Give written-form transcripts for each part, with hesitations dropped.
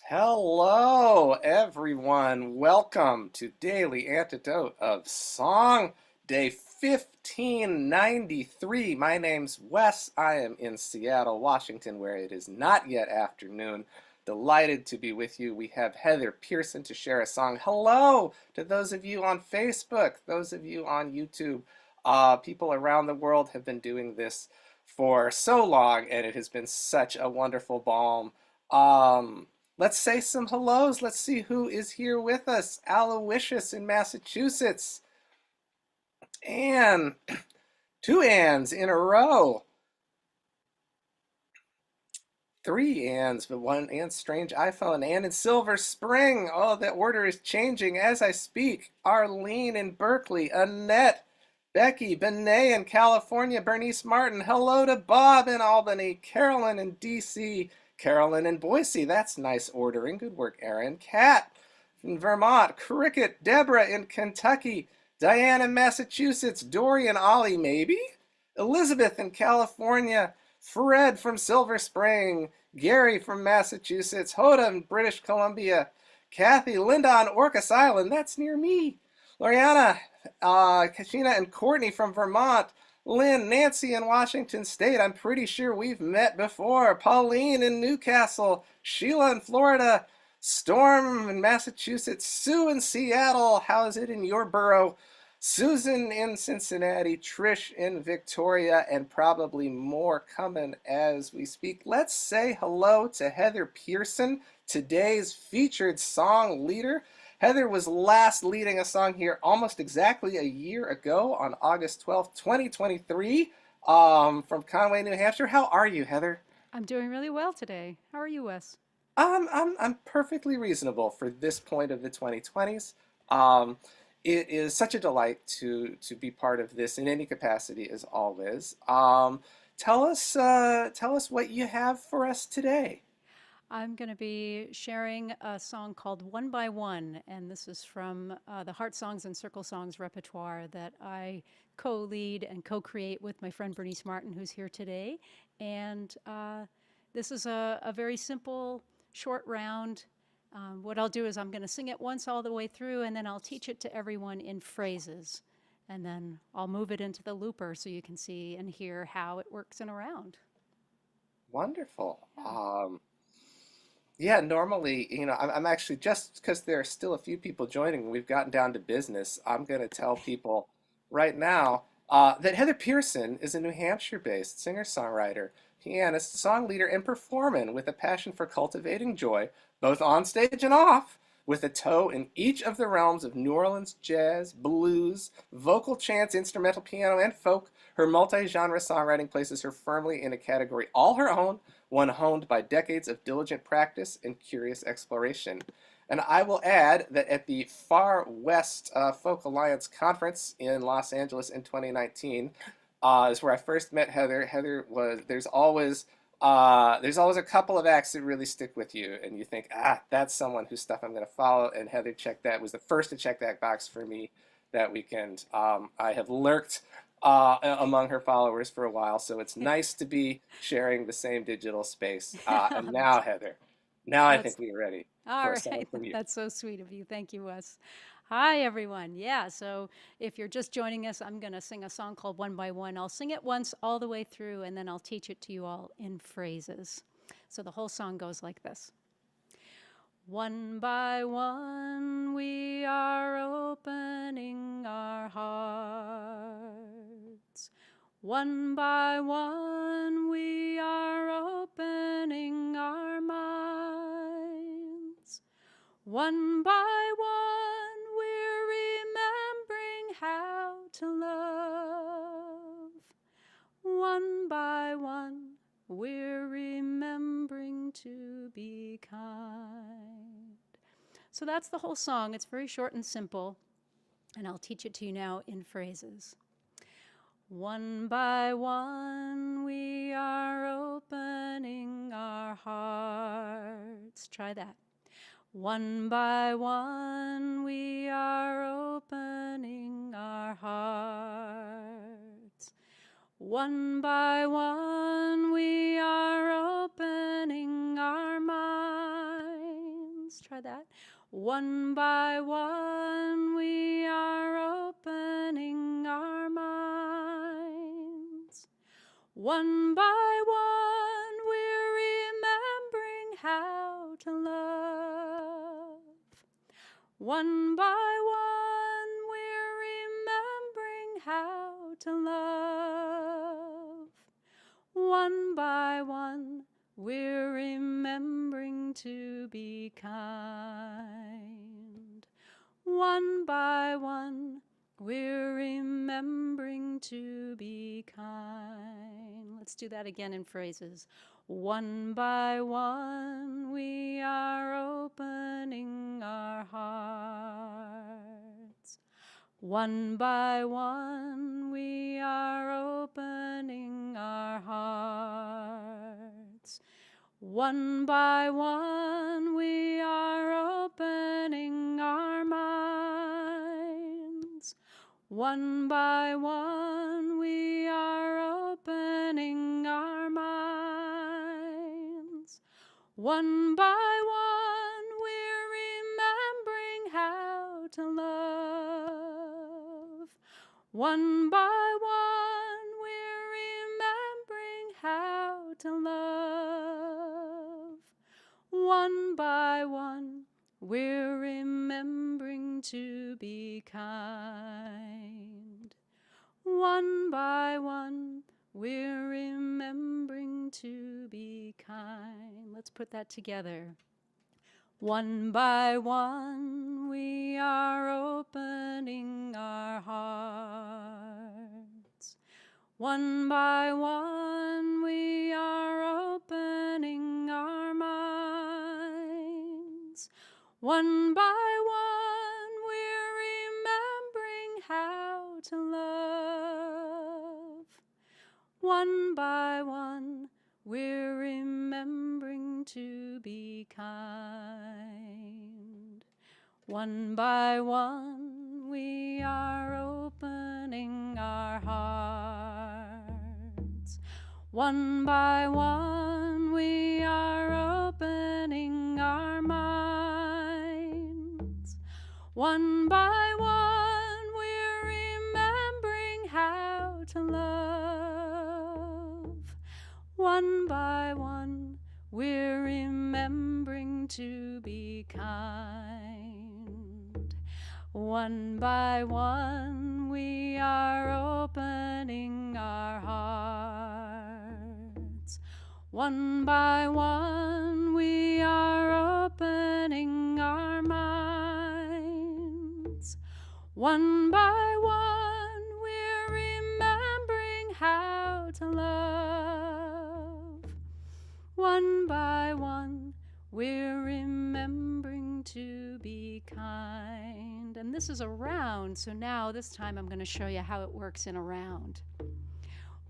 Hello, everyone. Welcome to Daily Antidote of Song, day 1593. My name's Wes. I am in Seattle, Washington, where it is not yet afternoon. Delighted to be with you. We have Heather Pierson to share a song. Hello to those of you on Facebook, those of you on YouTube. People around the world have been doing this for so long, and it has been such a wonderful balm. Let's say some hellos. Let's see who is here with us. Aloysius in Massachusetts. Anne. Two Anns in a row. Three Anns, but one Ann's strange iPhone. Anne in Silver Spring. Oh, the order is changing as I speak. Arlene in Berkeley. Annette. Becky. Benet in California. Bernice Martin. Hello to Bob in Albany. Carolyn in DC. Carolyn in Boise. That's nice ordering. Good work, Erin. Kat in Vermont. Cricket. Deborah in Kentucky. Diane in Massachusetts. Dory and Ollie, maybe? Elizabeth in California. Fred from Silver Spring. Gary from Massachusetts. Hoda in British Columbia. Kathy, Linda on Orcas Island. That's near me. Loriana, Kashina and Courtney from Vermont. Lynn, Nancy in Washington State. I'm pretty sure we've met before. Pauline in Newcastle. Sheila in Florida. Storm in Massachusetts. Sue in Seattle. How is it in your borough? Susan in Cincinnati. Trish in Victoria. And probably more coming as we speak. Let's say hello to Heather Pierson, today's featured song leader. Heather was last leading a song here almost exactly a year ago on August 12th, 2023, from Conway, New Hampshire. How are you, Heather? I'm doing really well today. How are you, Wes? I'm perfectly reasonable for this point of the 2020s. Um, it is such a delight to be part of this in any capacity as always. Tell us what you have for us today. I'm going to be sharing a song called One by One, and this is from the Heart Songs and Circle Songs repertoire that I co lead and co create with my friend Bernice Martin, who's here today. And this is a very simple, short round. What I'll do is I'm going to sing it once all the way through, and then I'll teach it to everyone in phrases. And then I'll move it into the looper so you can see and hear how it works in a round. Wonderful. Yeah. Yeah, normally, I'm actually, just because there are still a few people joining, we've gotten down to business. I'm going to tell people right now that Heather Pierson is a New Hampshire-based singer-songwriter, pianist, song leader, and performer with a passion for cultivating joy, both on stage and off, with a toe in each of the realms of New Orleans jazz, blues, vocal chants, instrumental piano, and folk. Her multi-genre songwriting places her firmly in a category all her own, one honed by decades of diligent practice and curious exploration. And I will add that at the Far West Folk Alliance Conference in Los Angeles in 2019 is where I first met Heather. Heather was there's always a couple of acts that really stick with you, and you think, that's someone whose stuff I'm going to follow. And Heather was the first to check that box for me that weekend. I have lurked among her followers for a while, so it's nice to be sharing the same digital space. And now, Heather, now I think That's we're ready all for a song right. from you. That's so sweet of you. Thank you, Wes. Hi, everyone. Yeah, so if you're just joining us, I'm going to sing a song called One by One. I'll sing it once all the way through, and then I'll teach it to you all in phrases. So the whole song goes like this. One by one, we are opening our hearts. One by one, we are opening our minds. One by one, we're remembering how to love. One by one, we're remembering to be kind. So that's the whole song. It's very short and simple, and I'll teach it to you now in phrases. One by one, we are opening our hearts. Try that. One by one, we are opening our hearts. One by one, we are opening our minds. Let's try that. One by one, we are opening our minds. One by one, we're remembering how to love. One by one, we're remembering how to love. One by one, we're remembering to be kind. One by one, we're remembering to be kind. Let's do that again in phrases. One by one, we are opening our hearts. One by one, we are opening our hearts. One by one, we are opening our minds. One by one, we are opening our minds. One by one, we're remembering how to love. One by one, we're remembering how to love. One by one, we're remembering to be kind. One by one, we're remembering to be kind. Let's put that together. One by one, we are opening our hearts. One by one, we are opening our minds. One by one, we're remembering how to love. One by one, we're remembering to be kind. One by one, we are opening our hearts. One by one, we are opening our minds. One by one, we're remembering how to love. One by one, we're remembering to be kind. One by one, we are opening our hearts. One by one, we are opening our minds. One by one, we're remembering how to love. One by one, we're remembering to be kind. And this is a round, so now this time I'm going to show you how it works in a round.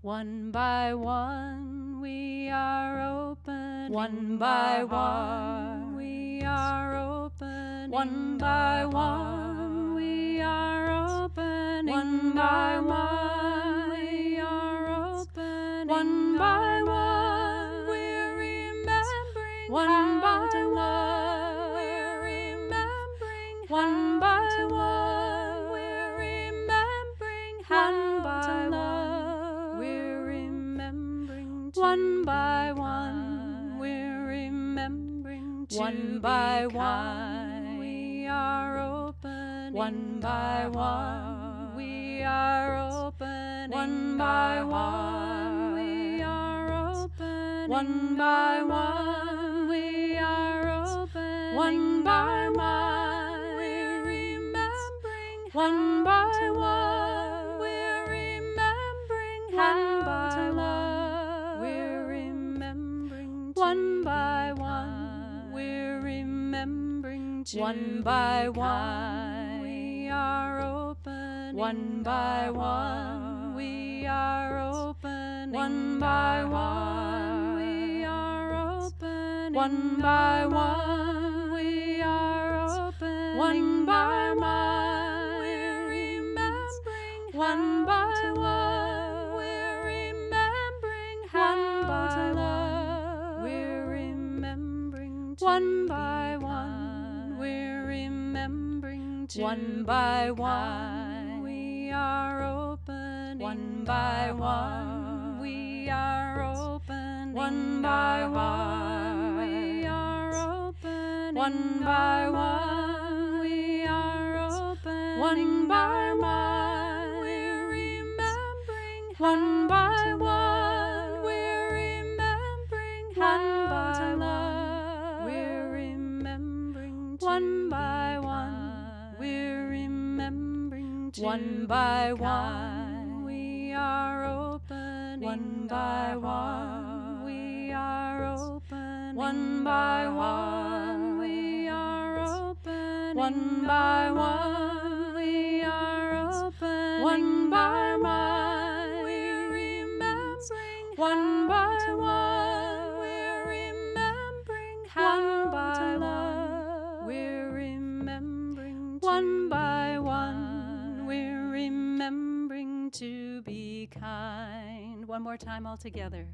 One by one, we are opening. One by one, we are opening. One by one, we are opening. One by one, we are opening. One by one, we're remembering. One by one, we're remembering. One by one, we're remembering. One by one, we're remembering. One by one, we're remembering. One by one, we are opening. One by one, we are opening. One by one, we are opening. One by one, we are opening. One by one, we're remembering. One by one, we're remembering. One by one, we're remembering. One by one, we're remembering. One by one, we are opening. One by one, we are opening. One by one, we are opening. One by one, we are opening. One by one, we're remembering. One by one, we're remembering. One by one, we're remembering. One by one, we're remembering to one by one, we are opening one by one, we are opening one by one, we are opening one by one, we are opening one by one, we're remembering one by one, we're remembering how to love, we're remembering one by one, we're remembering one by one, we are opening one by one, we are opening one by one, we are opening one by one, we are opening one by one, we're remembering one by one, we're remembering how to love, we're remembering one by one, we're remembering to be kind. One more time all together.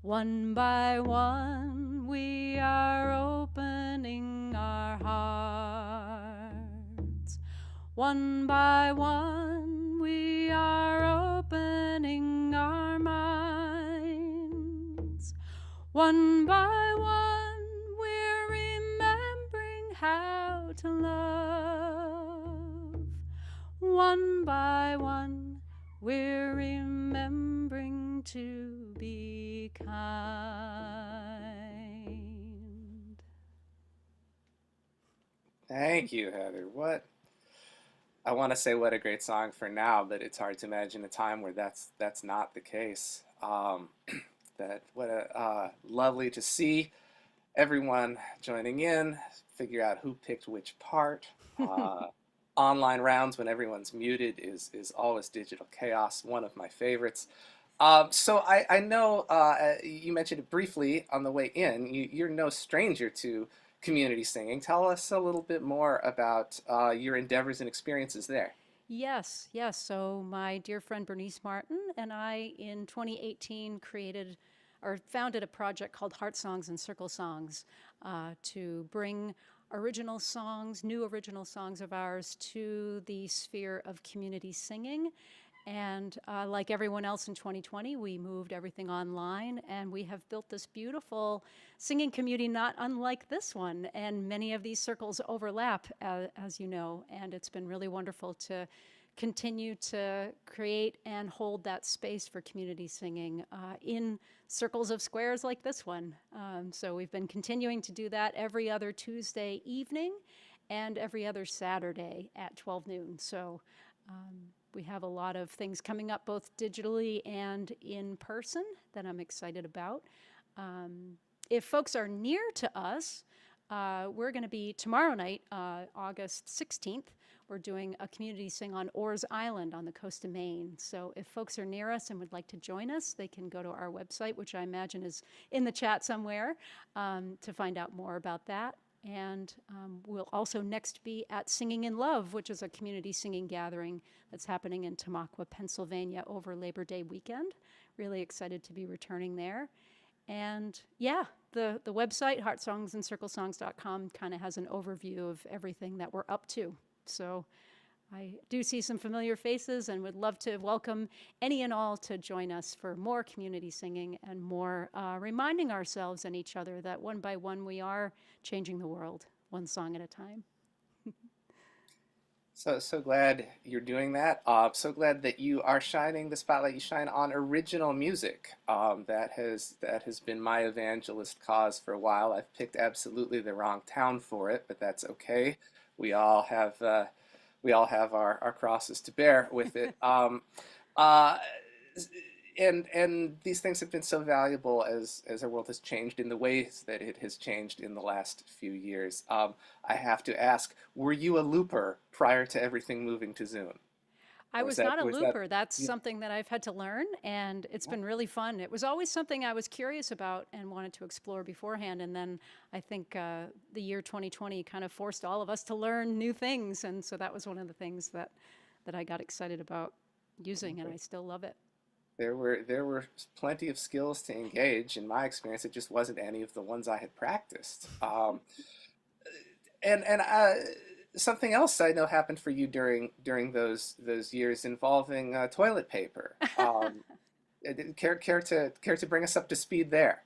One by one, we are opening our hearts. One by one, we are opening our minds. One by one, we're remembering how to love. One by one, we're remembering to be kind. Thank you, Heather. I want to say what a great song for now, but it's hard to imagine a time where that's not the case. That what a lovely to see everyone joining in, figure out who picked which part. Online rounds when everyone's muted is always digital chaos, one of my favorites. So I know you mentioned it briefly on the way in. You're no stranger to community singing. Tell us a little bit more about your endeavors and experiences there. Yes, yes. So my dear friend Bernice Martin and I in 2018 created or founded a project called Heart Songs and Circle Songs to bring original songs, new original songs of ours to the sphere of community singing. And like everyone else in 2020, we moved everything online and we have built this beautiful singing community, not unlike this one. And many of these circles overlap, as you know, and it's been really wonderful to continue to create and hold that space for community singing in circles of squares like this one. So we've been continuing to do that every other Tuesday evening and every other Saturday at 12 noon. So we have a lot of things coming up both digitally and in person that I'm excited about. If folks are near to us, we're going to be tomorrow night, August 16th. We're doing a community sing on Orr's Island on the coast of Maine. So if folks are near us and would like to join us, they can go to our website, which I imagine is in the chat somewhere, to find out more about that. And we'll also next be at Singing in Love, which is a community singing gathering that's happening in Tamaqua, Pennsylvania over Labor Day weekend. Really excited to be returning there. And yeah, the website, heartsongsandscirclesongs.com, kind of has an overview of everything that we're up to. So I do see some familiar faces and would love to welcome any and all to join us for more community singing and more reminding ourselves and each other that one by one we are changing the world, one song at a time. So glad you're doing that. So glad that you are shining the spotlight you shine on original music. That has been my evangelist cause for a while. I've picked absolutely the wrong town for it, but that's okay. We all have our crosses to bear with it. Uh, and these things have been so valuable as our world has changed in the ways that it has changed in the last few years. I have to ask, were you a looper prior to everything moving to Zoom? I Or was was that not a was that looper. That's yeah, something that I've had to learn, and it's been really fun. It was always something I was curious about and wanted to explore beforehand. And then I think the year 2020 kind of forced all of us to learn new things. And so that was one of the things that I got excited about using, and I still love it. there were plenty of skills to engage. In my experience, it just wasn't any of the ones I had practiced. And something else I know happened for you during those years involving toilet paper. Care to bring us up to speed there?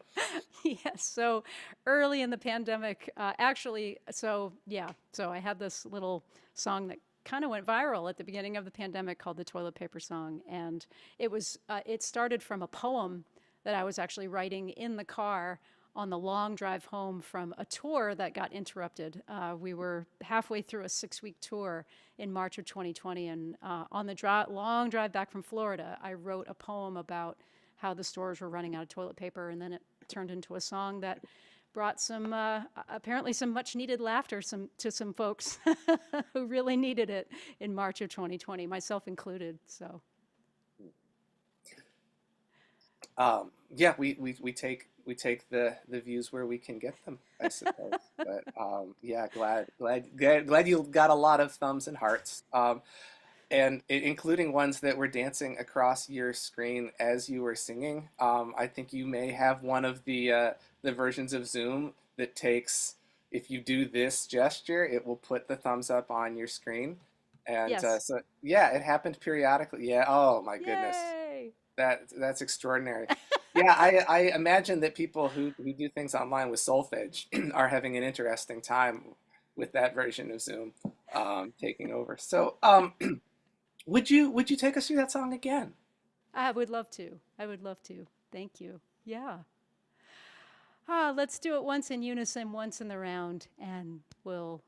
Yes. So early in the pandemic, actually, so yeah, so I had this little song that kind of went viral at the beginning of the pandemic called the Toilet Paper Song. And it started from a poem that I was actually writing in the car on the long drive home from a tour that got interrupted. We were halfway through a 6-week tour in March of 2020. And on the long drive back from Florida, I wrote a poem about how the stores were running out of toilet paper. And then it turned into a song that brought some, apparently some much needed laughter to some folks who really needed it in March of 2020, myself included. So Yeah, we take the views where we can get them, I suppose. But yeah, glad you got a lot of thumbs and hearts, and including ones that were dancing across your screen as you were singing. I think you may have one of the versions of Zoom that takes, if you do this gesture, it will put the thumbs up on your screen, and yes. so yeah, it happened periodically. Yeah. Oh my goodness. Yay! That's extraordinary. Yeah, I imagine that people who do things online with solfege are having an interesting time with that version of Zoom taking over. So, would you take us through that song again? I would love to. I would love to. Thank you. Yeah. Let's do it once in unison, once in the round, and we'll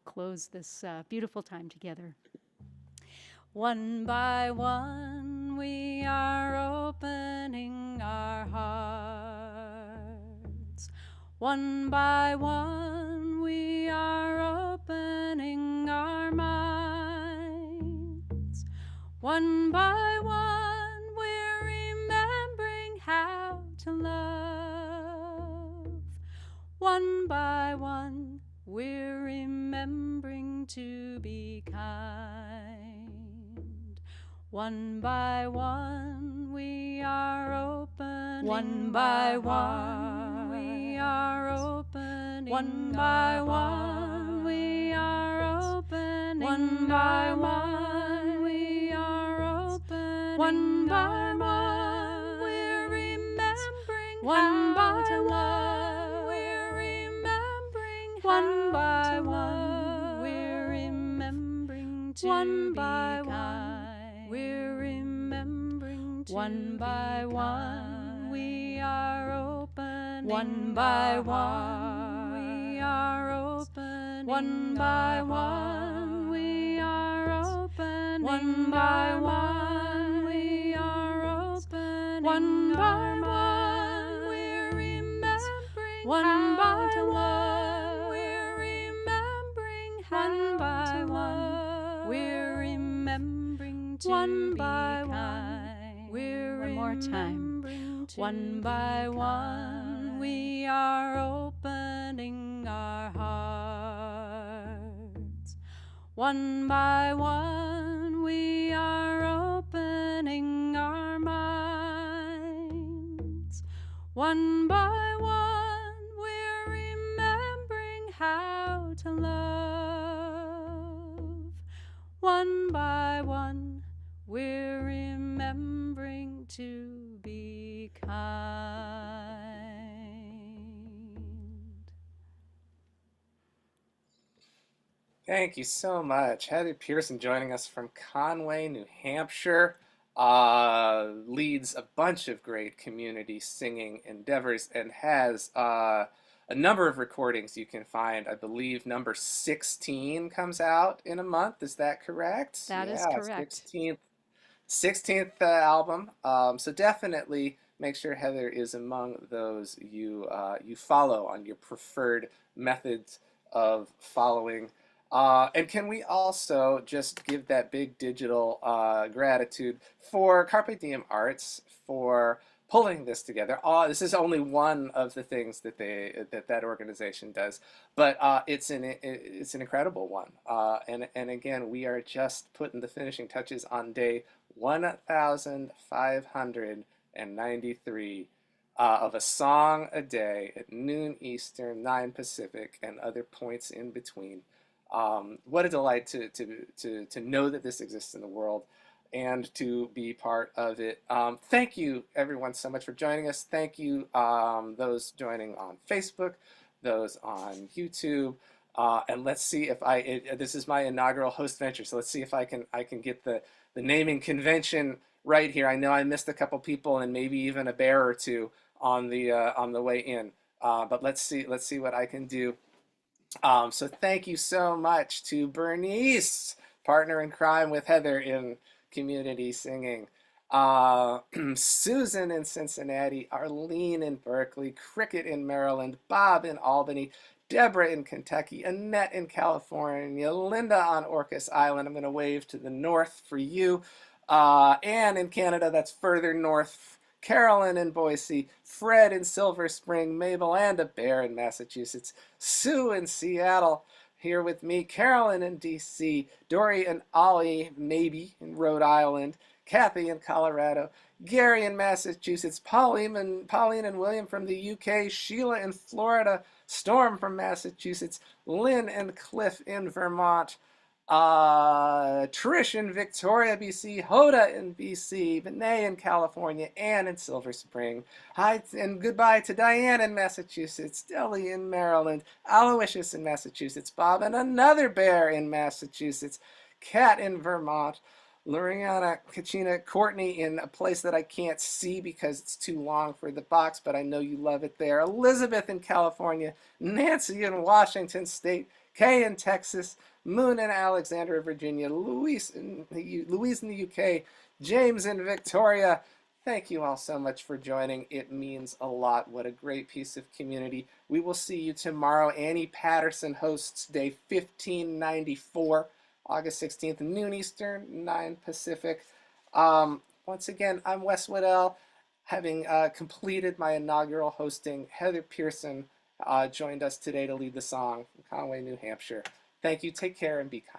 close this beautiful time together. One by one, we are opening our hearts. One by one, we are opening our minds. One by one, we're remembering how to love. One by one, we're remembering to be kind. One by one, we are opening. One by one, we are opening. One by one, we are opening. One by one, we are opening. One by one, we're remembering. One by one, we're remembering. One by one, we're remembering to one by one. We're remembering to one by one, we are opening. One by one, we are opening. One by one, we are opening. One by one, we are opening. One by one, we're remembering. One by one, we're remembering. One by one, we're remembering to one by one, we're one more time. One by one, we are opening our hearts. One by one, we are opening our minds. One by one, we're remembering how to love. One by one, we're remembering to be kind. Thank you so much, Heather Pierson, joining us from Conway, New Hampshire. Leads a bunch of great community singing endeavors and has a number of recordings you can find. I believe number 16 comes out in a month. Is that correct? That is Yeah, correct. 16th album. So definitely make sure Heather is among those you follow on your preferred methods of following. And can we also just give that big digital gratitude for Carpe Diem Arts for pulling this together? This is only one of the things that that organization does, but it's an incredible one. And again, we are just putting the finishing touches on day 1,593 of a song a day at noon Eastern, 9 Pacific, and other points in between. What a delight to know that this exists in the world and to be part of it. Thank you, everyone, so much for joining us. Thank you, those joining on Facebook, those on YouTube. And let's see if this is my inaugural host venture, so let's see if I can get the naming convention right here. I know I missed a couple people and maybe even a bear or two on the way in. But let's see what I can do. So thank you so much to Bernice, partner in crime with Heather in community singing. Susan in Cincinnati, Arlene in Berkeley, Cricket in Maryland, Bob in Albany, Deborah in Kentucky, Annette in California, Linda on Orcas Island. I'm going to wave to the north for you. Anne in Canada, that's further north. Carolyn in Boise, Fred in Silver Spring, Mabel and a bear in Massachusetts, Sue in Seattle, here with me, Carolyn in DC, Dory and Ollie, maybe, in Rhode Island, Kathy in Colorado, Gary in Massachusetts, Pauline and William from the UK, Sheila in Florida, Storm from Massachusetts, Lynn and Cliff in Vermont, Trish in Victoria, BC, Hoda in BC, Benet in California, Anne in Silver Spring. Hi and goodbye to Diane in Massachusetts, Deli in Maryland, Aloysius in Massachusetts, Bob and another bear in Massachusetts, Kat in Vermont, Loriana, Kachina, Courtney in a place that I can't see because it's too long for the box, but I know you love it there, Elizabeth in California, Nancy in Washington State, Kay in Texas, Moon in Alexandria, Virginia, Louise in the UK, James in Victoria. Thank you all so much for joining. It means a lot. What a great piece of community. We will see you tomorrow. Annie Patterson hosts day 1594, August 16th, noon Eastern, 9 Pacific. Once again, I'm Wes Waddell. Having completed my inaugural hosting, Heather Pierson joined us today to lead the song from Conway, New Hampshire. Thank you. Take care and be kind.